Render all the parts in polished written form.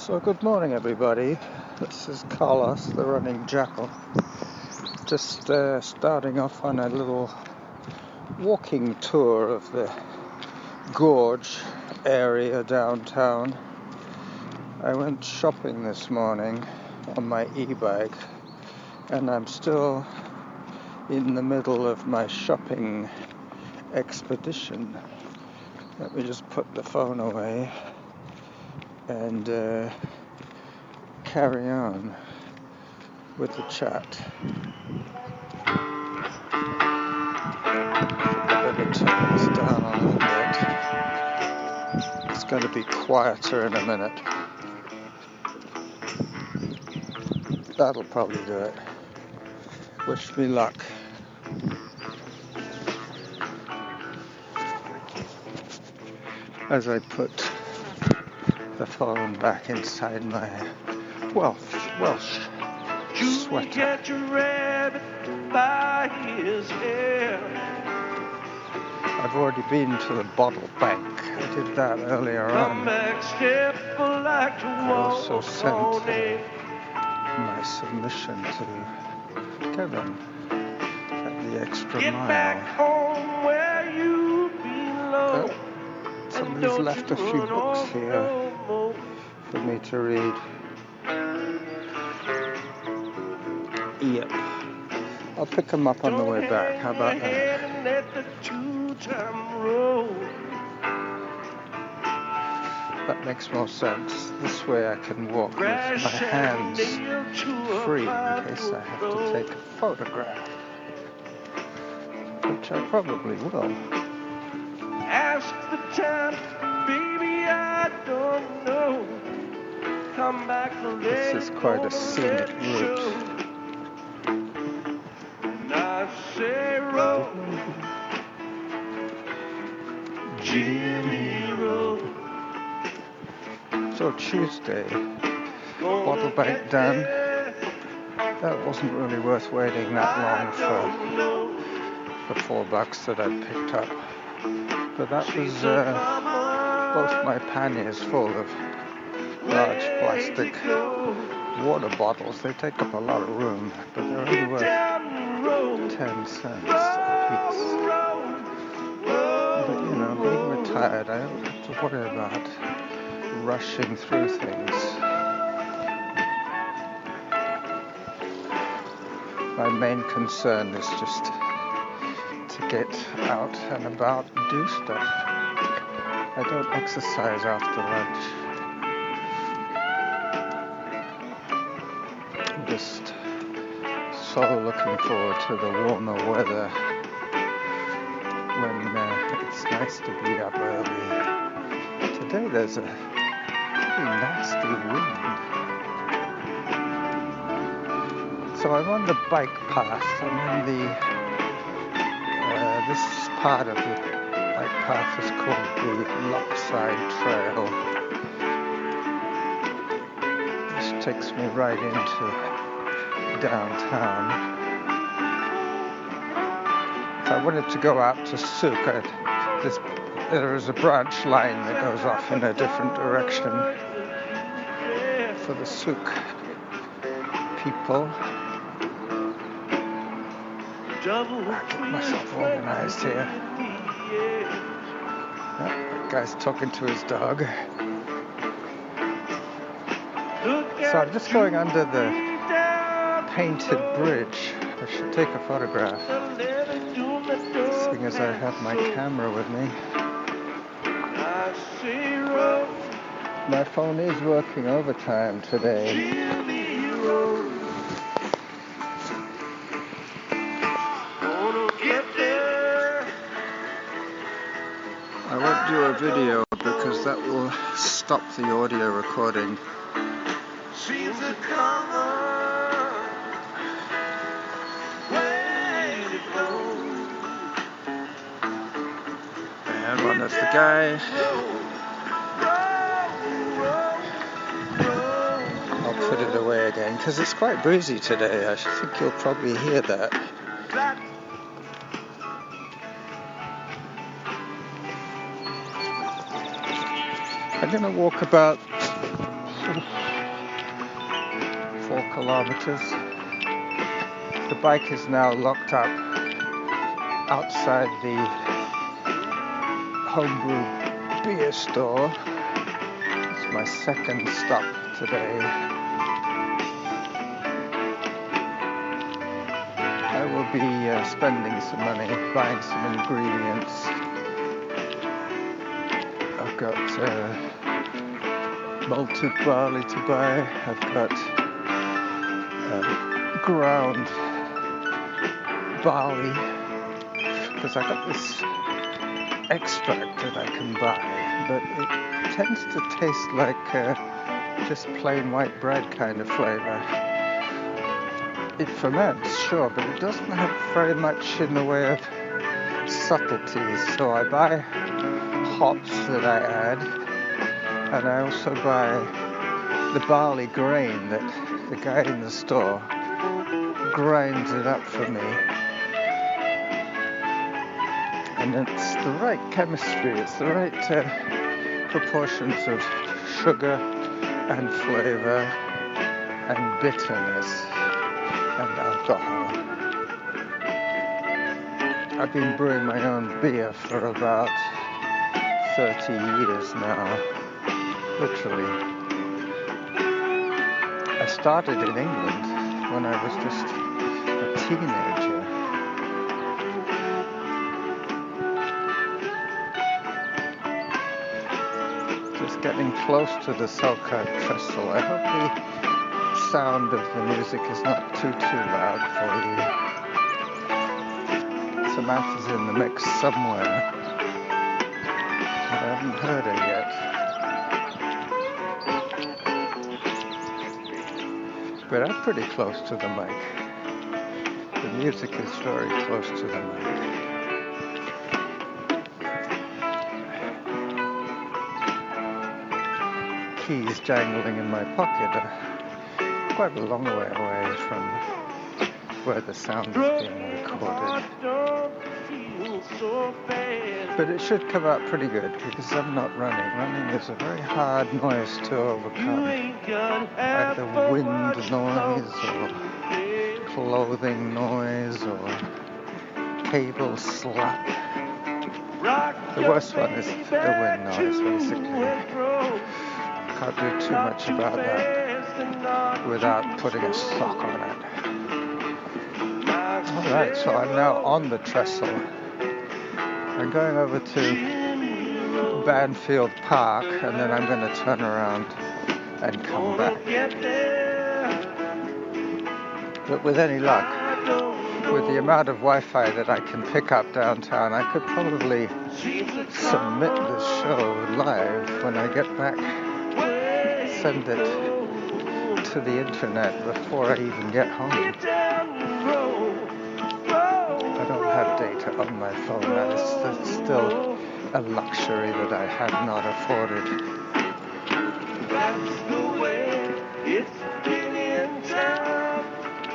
So good morning everybody, this is Carlos, the running jackal, just starting off on a little walking tour of the Gorge area downtown. I went shopping this morning on my e-bike and I'm still in the middle of my shopping expedition. Let me just put the phone away and carry on with the chat. I better turn this down a little bit. It's going to be quieter in a minute. That'll probably do it. Wish me luck. As I put the phone back inside my Welsh sweater. Catch a rabbit by his hair. I've already been to the bottle bank. I did that earlier on. I also sent my submission to Kevin at the Extra Mile. Somebody's left a few books here for me to read. Yep. I'll pick them up on the way back. How about that? That makes more sense. This way I can walk with my hands free in case I have to take a photograph, which I probably will. Ask the time, baby, I don't know. Come back. This is quite a scenic route. Jimmy Road. So Tuesday, bottle bank done. That wasn't really worth waiting that long for the $4 that I picked up. But that was both my panniers full of large plastic water bottles. They take up a lot of room, but they're only worth 10 cents a piece. But you know, being retired, I don't have to worry about rushing through things. My main concern is just to get out and about and do stuff. I don't exercise after lunch. I'm just so looking forward to the warmer weather when it's nice to be up early. Today there's a pretty nasty wind. So I'm on the bike path. I'm in the this part of the bike path is called the Lockside Trail. This takes me right into downtown. If I wanted to go out to Souk, there is a branch line that goes off in a different direction for the Souk people. I'll get myself organized here. That guy's talking to his dog. So I'm just going under the painted bridge. I should take a photograph, seeing as I have my camera with me. My phone is working overtime today. I won't do a video because that will stop the audio recording. And one, that's the guy. I'll put it away again because it's quite breezy today. I think you'll probably hear that. I'm going to walk about kilometers. The bike is now locked up outside the homebrew beer store. It's my second stop today. I will be spending some money buying some ingredients. I've got malted barley to buy. I've got ground barley because I got this extract that I can buy, but it tends to taste like just plain white bread kind of flavor. It ferments, sure, but it doesn't have very much in the way of subtleties. So I buy hops that I add, and I also buy the barley grain that the guy in the store grinds it up for me. And it's the right chemistry, it's the right proportions of sugar and flavor and bitterness and alcohol. I've been brewing my own beer for about 30 years now, literally. I started in England when I was just a teenager. Just getting close to the Selkirk Trestle. I hope the sound of the music is not too loud for you. Samantha's in the mix somewhere. I haven't heard her yet. But I'm pretty close to the mic. The music is very close to the mic. Keys jangling in my pocket are quite a long way away from where the sound is being recorded. But it should come out pretty good because I'm not running. Running is a very hard noise to overcome. Either wind noise or clothing noise or cable slap. The worst one is the wind noise, basically. Can't do too much about that without putting a sock on it. Alright, so I'm now on the trestle. I'm going over to Banfield Park and then I'm going to turn around and come back. But with any luck, with the amount of Wi-Fi that I can pick up downtown, I could probably submit this show live when I get back. Send it to the internet before I even get home. I don't have data on my phone. That is still a luxury that I have not afforded.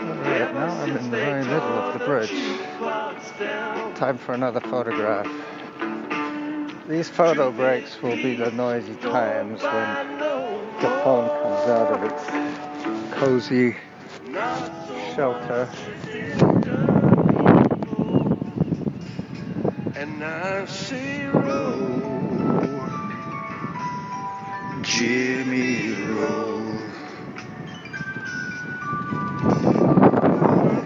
Alright, now I'm in the very middle of the bridge. Time for another photograph. These photo breaks will be the noisy times when the phone comes out of its cozy shelter. And I say roll, Jimmy roll.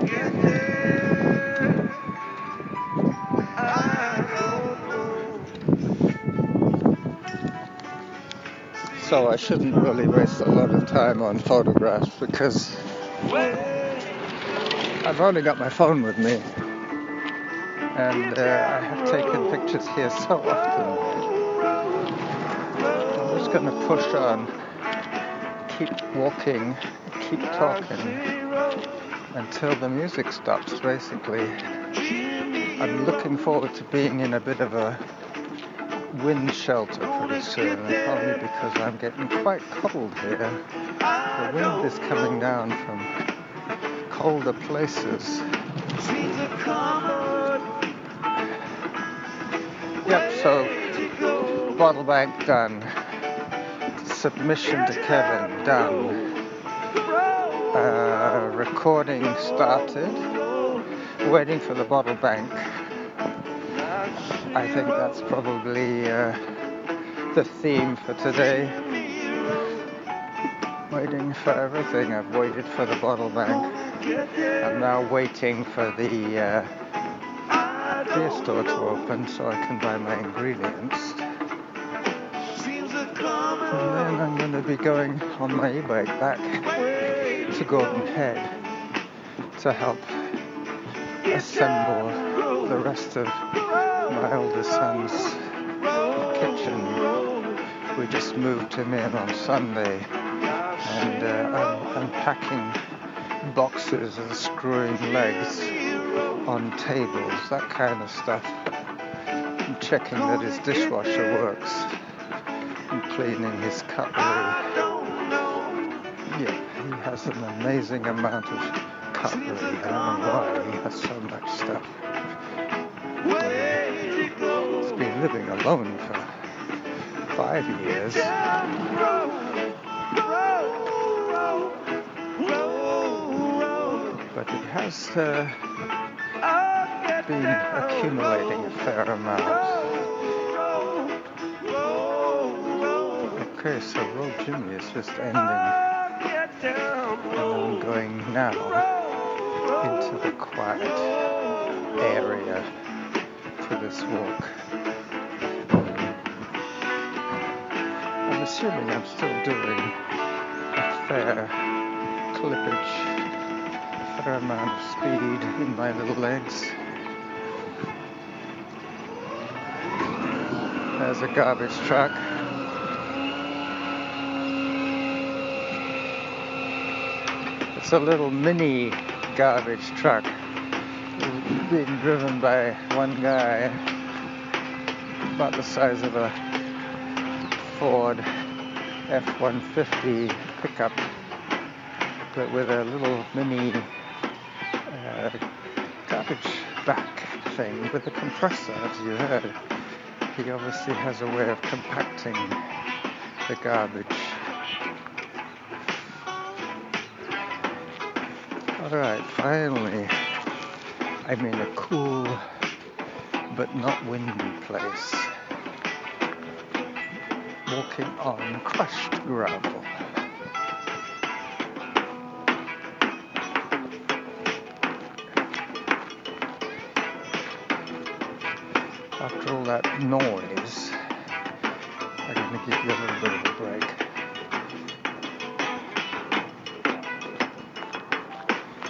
Get there, I don't know. So I shouldn't really waste a lot of time on photographs because I've only got my phone with me. And I have taken pictures here so often. I'm just going to push on, keep walking, keep talking until the music stops, basically. I'm looking forward to being in a bit of a wind shelter pretty soon, probably because I'm getting quite cold here. The wind is coming down from colder places. Yep, so bottle bank done. Submission to Kevin done. recording started, waiting for the bottle bank. I think that's probably the theme for today. Waiting for everything. I've waited for the bottle bank. I'm now waiting for the beer store to open so I can buy my ingredients. And then I'm going to be going on my e-bike back to Golden Head to help assemble the rest of my oldest son's kitchen. We just moved him in on Sunday, and I'm unpacking boxes and screwing legs on tables, that kind of stuff. I'm checking that his dishwasher works and cleaning his cutlery. Yeah, he has an amazing amount of cutlery. I don't know why he has so much stuff. He's been living alone for 5 years. But he has been accumulating a fair amount. Okay, so Roll Jimmy is just ending, and I'm going now into the quiet area for this walk. I'm assuming I'm still doing a fair clippage, fair amount of speed in my little legs. There's a garbage truck. It's a little mini garbage truck being driven by one guy, about the size of a Ford F-150 pickup, but with a little mini garbage back thing with a compressor, as you heard. He obviously has a way of compacting the garbage. Alright, finally, I'm in a cool but not windy place, walking on crushed gravel. After all that noise, I'm going to give you a little bit of a break.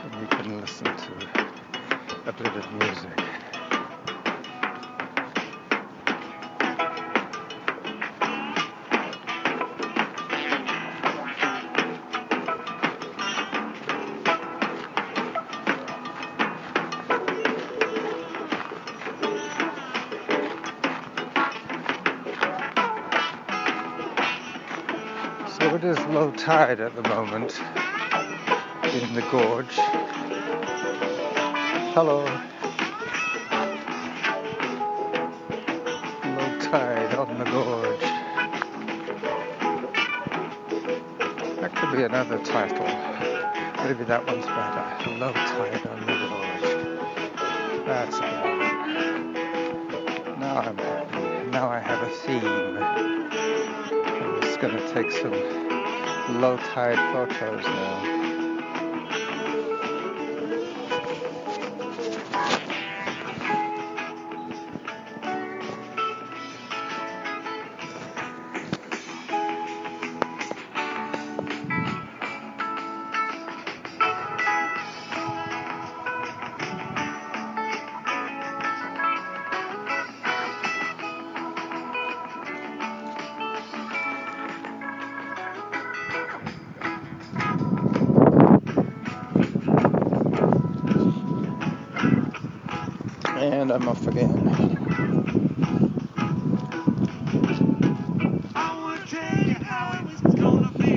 And you can listen to a bit of music. So it is low tide at the moment in the gorge. Hello. Low tide on the gorge. That could be another title. Maybe that one's better. Low tide on the gorge. That's a better one. Now I'm happy. Now I have a theme. I'm just going to take some low tide photos now. And I'm off again.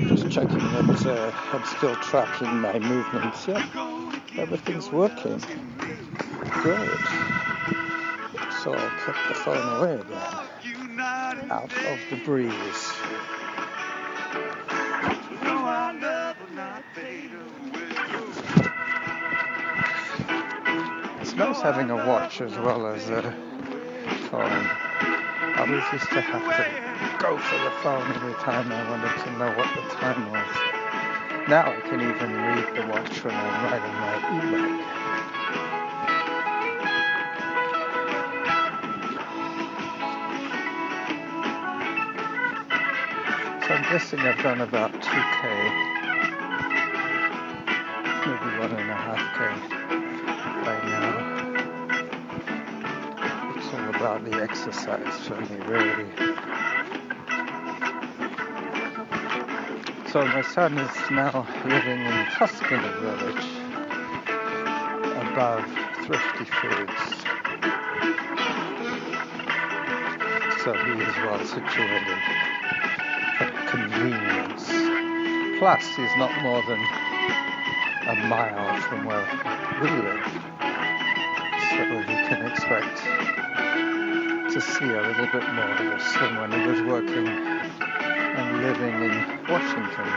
Just checking that I'm still tracking my movements. Yep, everything's working. Good. So I'll put the phone away again. Out of the breeze. It's nice having a watch as well as a phone. I always used to have to go for the phone every time I wanted to know what the time was. Now I can even read the watch when I'm riding my e-bike. So I'm guessing I've done about 2k, maybe 1.5k by now. It's all about the exercise for me, really. So my son is now living in Tuscany Village, above Thrifty Foods. So he is well situated for convenience. Plus, he's not more than a mile from where we live. So he can expect to see a little bit more of us than when he was working and living in Washington,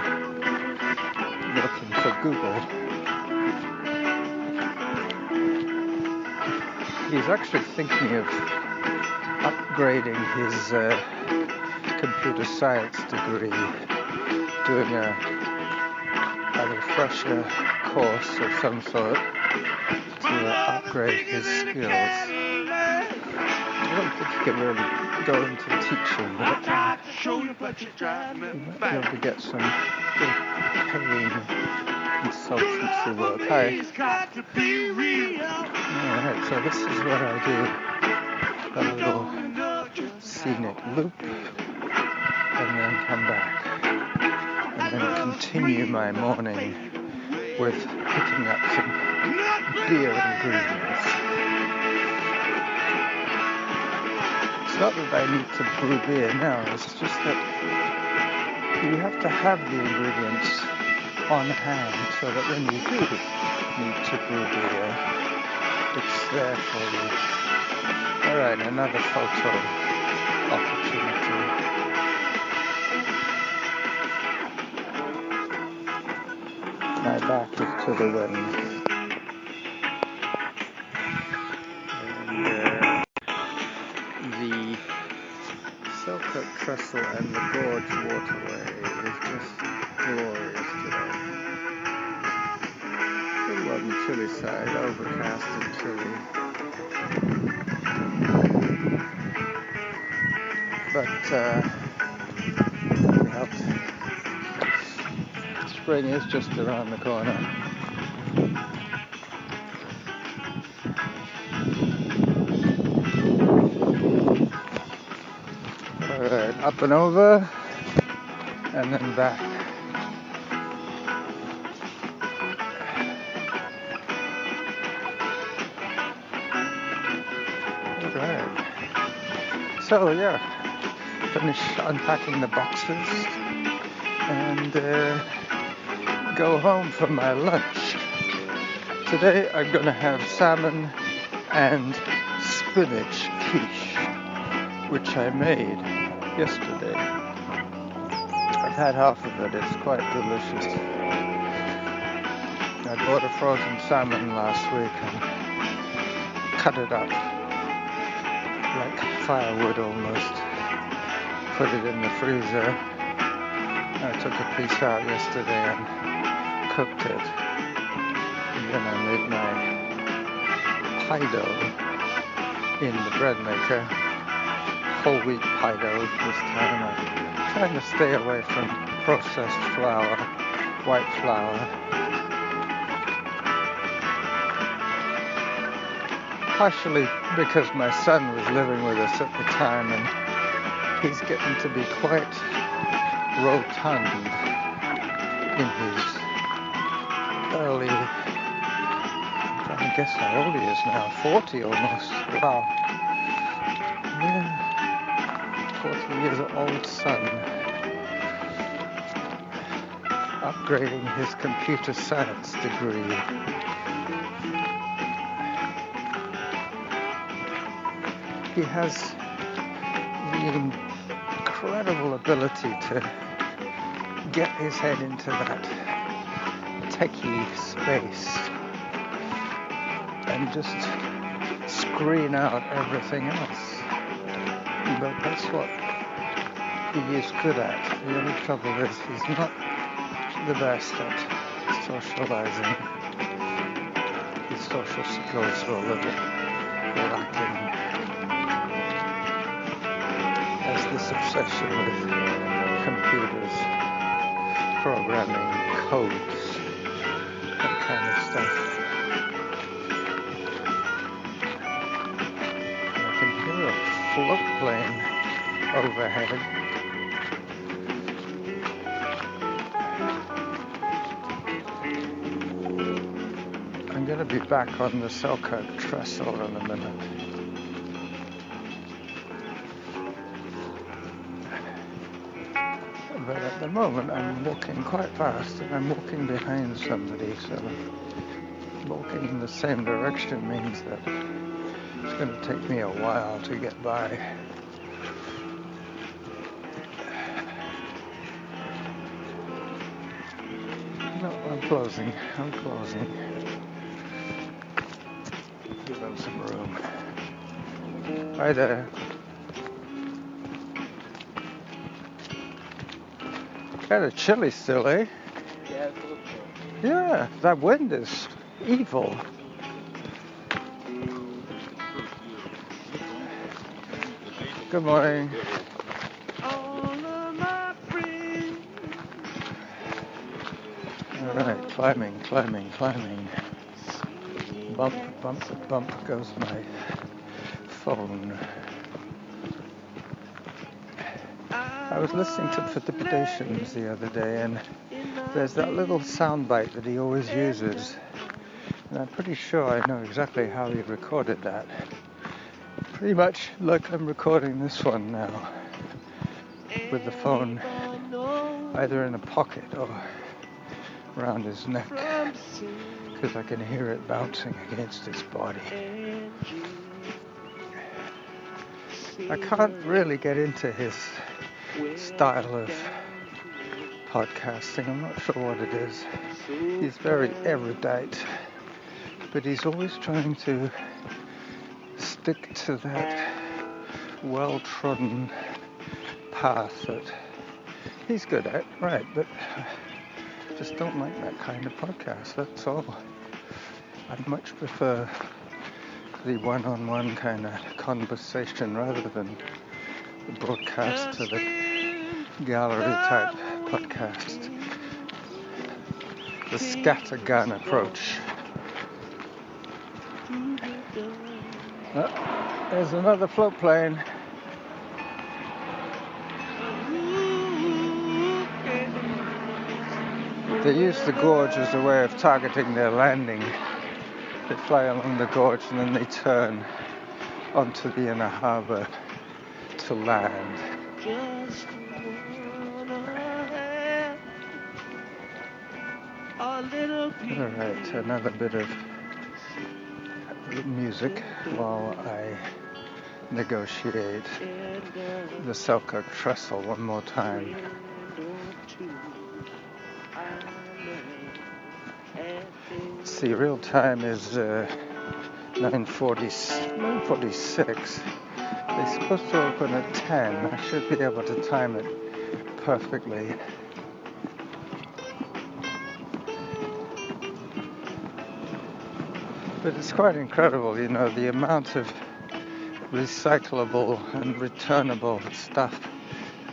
working for Google. He's actually thinking of upgrading his computer science degree, doing a refresher course of some sort to upgrade his skills. I don't think he can really go into teaching, but he might be able to get some good paying consultancy work. Hi. Alright, so this is what I do. A little scenic loop, and then come back. And then continue my morning with picking up some beer ingredients. It's not that I need to brew beer now, it's just that you have to have the ingredients on hand so that when you do need to brew beer, it's there for you. Alright, another photo opportunity. My back is to the wind. And the Selkirk Trestle and the Gorge Waterway is just glorious today. A little on the chilly side, overcast and chilly. But spring is just around the corner. Alright, up and over, and then back. Alright. So yeah, finish unpacking the boxes and go home for my lunch. Today I'm gonna have salmon and spinach quiche, which I made yesterday. I've had half of it, it's quite delicious. I bought a frozen salmon last week and cut it up like firewood almost. Put it in the freezer. I took a piece out yesterday and cooked it. And then I made my pie dough in the bread maker. Whole wheat pie dough this time. I'm trying to stay away from processed flour, white flour. Partially because my son was living with us at the time and he's getting to be quite rotund in his early, I'm trying to guess how old he is now, 40 almost, wow. Yeah, 40 years old son, upgrading his computer science degree. He has the incredible ability to get his head into that techie space and just screen out everything else. But that's what he is good at. The only trouble is he's not the best at socializing. His social skills are a little lacking. As this obsession with computers, programming, codes, that kind of stuff. I can hear a float plane overhead. I'm going to be back on the Selkirk Trestle in a minute. But at the moment I'm walking quite fast and I'm walking behind somebody, so walking in the same direction means that it's going to take me a while to get by. No, I'm closing. Give them some room. Hi there. Kind of chilly still, eh? Yeah, it's a little cold. Yeah, that wind is evil. Good morning. All right, climbing. Bump goes my phone. I was listening to Precipitations the other day, and there's that little soundbite that he always uses, and I'm pretty sure I know exactly how he recorded that. Pretty much like I'm recording this one now, with the phone either in a pocket or around his neck, because I can hear it bouncing against his body. I can't really get into his style of podcasting. I'm not sure what it is. He's very erudite, but he's always trying to stick to that well-trodden path that he's good at, right, but I just don't like that kind of podcast, that's all. I much prefer the one-on-one kind of conversation rather than the broadcast to the gallery type podcast. The scattergun approach. Oh, there's another float plane. They use the gorge as a way of targeting their landing. They fly along the gorge and then they turn onto the inner harbour to land. Alright, another bit of music while I negotiate the Selkirk Trestle one more time. See, real time is 9:46. They're supposed to open at 10. I should be able to time it perfectly. But it's quite incredible, you know, the amount of recyclable and returnable stuff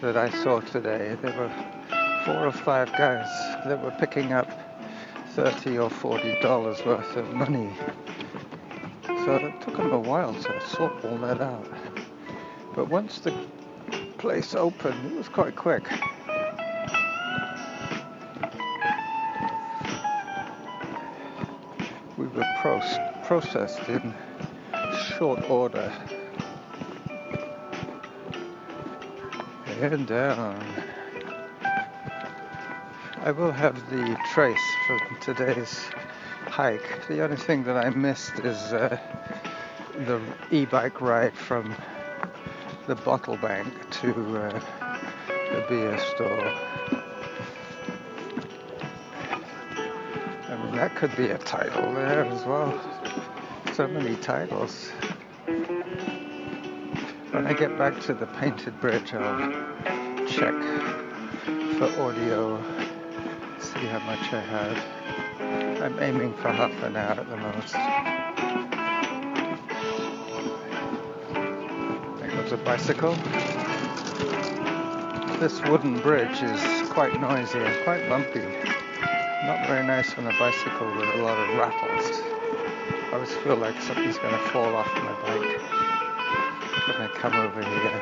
that I saw today. There were 4 or 5 guys that were picking up $30 or $40 worth of money. So it took them a while to sort all that out. But once the place opened, it was quite quick. We were processed in short order. And down. I will have the trace for today's hike. The only thing that I missed is the e-bike ride from the bottle bank to the beer store. I mean, that could be a title there as well. So many titles. When I get back to the painted bridge, I'll check for audio, see how much I have. I'm aiming for half an hour at the most. There goes a bicycle. This wooden bridge is quite noisy and quite bumpy. Not very nice on a bicycle with a lot of rattles. I always feel like something's going to fall off my bike when I come over here.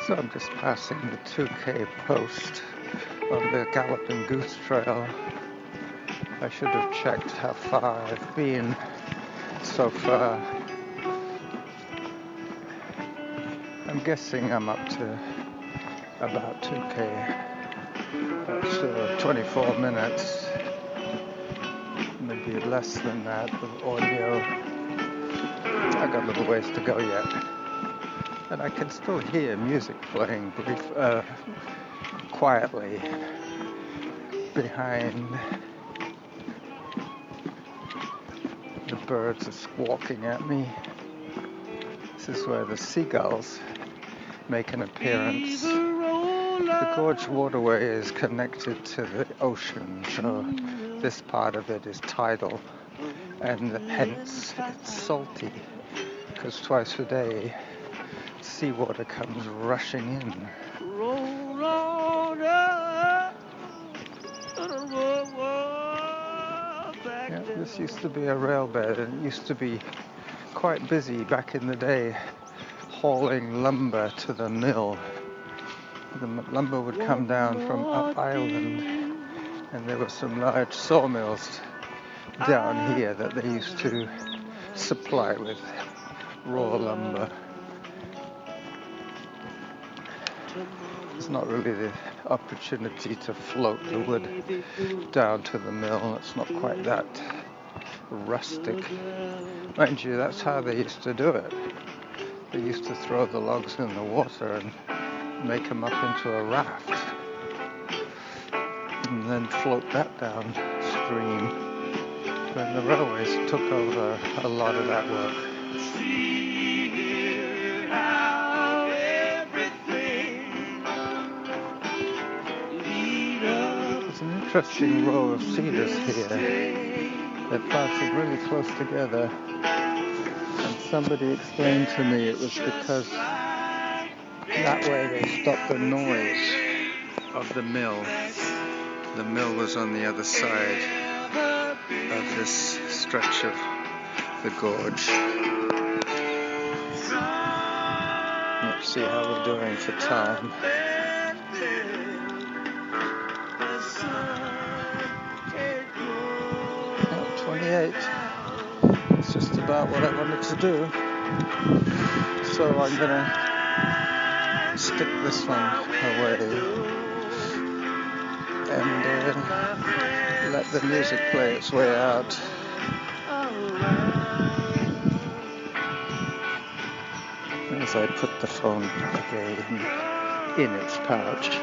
So I'm just passing the 2K post on the Galloping Goose Trail. I should have checked how far I've been so far. I'm guessing I'm up to about 2K. That's 24 minutes, maybe less than that with audio. I got a little ways to go yet. And I can still hear music playing quietly behind. The birds are squawking at me. This is where the seagulls make an appearance. The Gorge Waterway is connected to the ocean, so this part of it is tidal, and hence it's salty, because twice a day seawater comes rushing in. Yeah, this used to be a rail bed, and it used to be quite busy back in the day, hauling lumber to the mill. The lumber would come down from up island, and there were some large sawmills down here that they used to supply with raw lumber. There's not really the opportunity to float the wood down to the mill. It's not quite that rustic. Mind you, that's how they used to do it. They used to throw the logs in the water and make them up into a raft, and then float that downstream. Then the railways took over a lot of that work. There's an interesting row of cedars here. They're planted really close together, and somebody explained to me it was because that way they stopped the noise of the mill. The mill was on the other side of this stretch of the gorge. Let's see how we're doing for time. 28. It's just about what I wanted to do. So I'm gonna stick this one away and let the music play its way out. As I put the phone again in its pouch.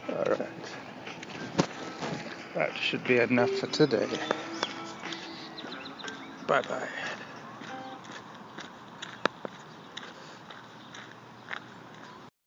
Alright, that should be enough for today. Bye-bye.